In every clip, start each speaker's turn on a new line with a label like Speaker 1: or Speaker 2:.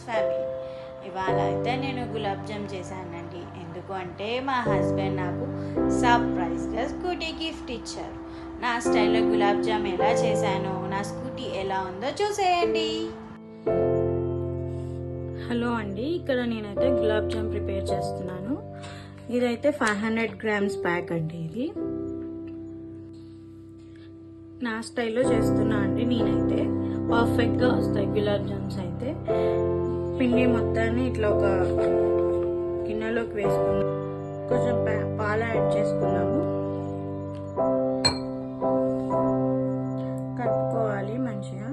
Speaker 1: Family. ఇవాళ అయితే నేను గులాబ్ జామ్ చేశానండి. ఎందుకు అంటే మా హస్బెండ్ నాకు సర్ప్రైజ్గా స్కూటీ గిఫ్ట్ ఇచ్చారు. నా స్టైల్లో గులాబ్ జామ్ ఎలా చేశానో, నా స్కూటీ ఎలా ఉందో చూసేయండి. హలో అండి, ఇక్కడ నేనైతే గులాబ్ జామ్ ప్రిపేర్ చేస్తున్నాను. ఇదైతే 500 గ్రామ్స్ ప్యాక్ అండి. ఇది నా స్టైల్లో చేస్తున్నా అండి. నేనైతే పర్ఫెక్ట్గా వస్తాయి గులాబ్ జామ్స్. అయితే పిండి మొత్తాన్ని ఇట్లా ఒక గిన్నెలోకి వేసుకున్నాం. కొంచెం పాలు యాడ్ చేసుకున్నాము. కలుపుకోవాలి మంచిగా.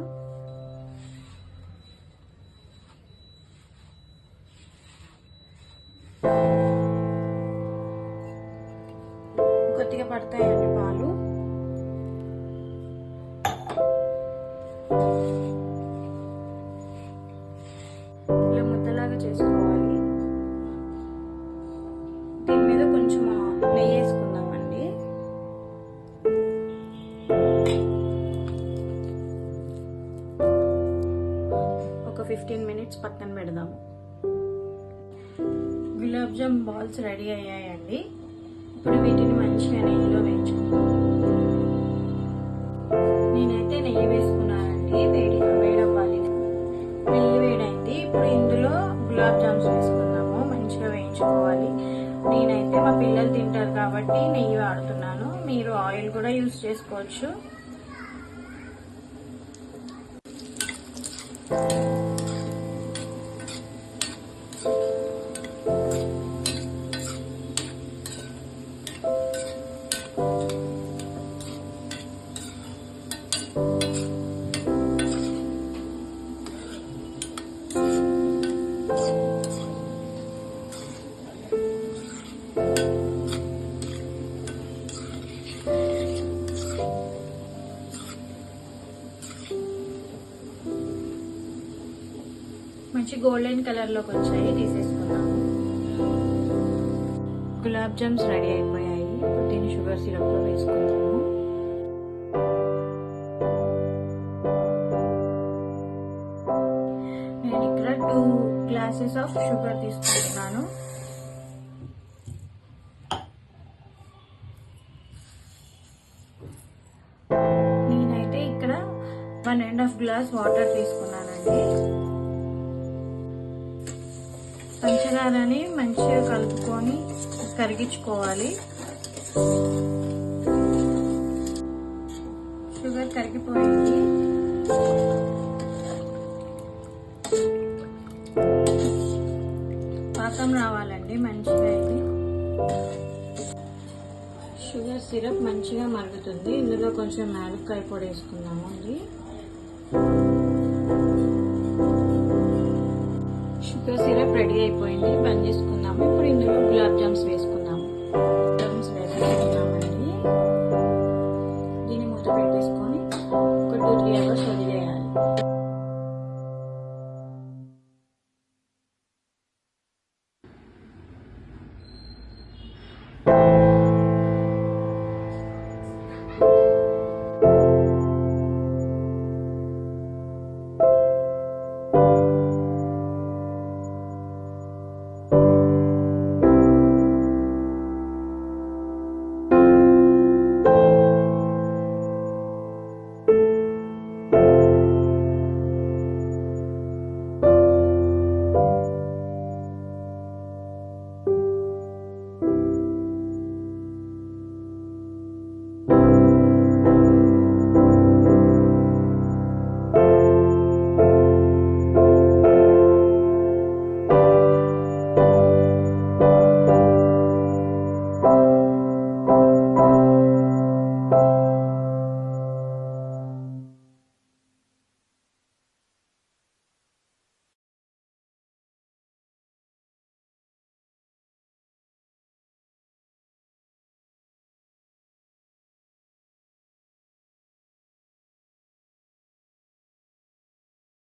Speaker 1: కొద్దిగా పడతాయండి పాలు. ఇలా ముద్దలాగా చేసుకోవాలి. దీని మీద కొంచెం నెయ్యి వేసుకుందామండి. ఒక 15 మినిట్స్ పక్కన పెడదాము. గులాబ్ జామ్ బాల్స్ రెడీ అయ్యాయండి. ఇప్పుడు వీటిని మంచిగా నెయ్యిలో వేయించుకుందాం. నేనైతే నెయ్యి వేసుకున్నానండి. వేడవ్వాలి. నెయ్యి వేడైంది. ఇప్పుడు ఇందులో గులాబ్ జామ్స్ వేసుకుందాము. మంచిగా వేయించుకోవాలి. నేనైతే మా పిల్లలు తింటారు కాబట్టి నెయ్యి వాడుతున్నాను. మీరు ఆయిల్ కూడా యూజ్ చేసుకోవచ్చు. మంచి గోల్డెన్ కలర్లోకి వచ్చాయి. తీసేసుకున్నాము. గులాబ్ జామ్స్ రెడీ అయిపోయాయి. ఇప్పుడు దీన్ని షుగర్ సిరప్లో వేసుకుందాము. నేను ఇక్కడ 2 గ్లాసెస్ ఆఫ్ షుగర్ తీసుకుంటున్నాను. నేనైతే ఇక్కడ 1.5 గ్లాస్ వాటర్ తీసుకున్నానండి. పంచదారని మంచిగా కలుపుకొని కరిగించుకోవాలి. షుగర్ కరిగిపోయింది. పాకం రావాలండి మంచిగా. ఇది షుగర్ సిరప్ మంచిగా మరుగుతుంది. ఇందులో కొంచెం యాలక్కాయ పొడి వేసుకున్నాము అండి. షుగర్ సిరప్ రెడీ అయిపోయింది. బంద్ చేసుకుందాము. ఇప్పుడు ఇందులో గులాబ్ జామ్స్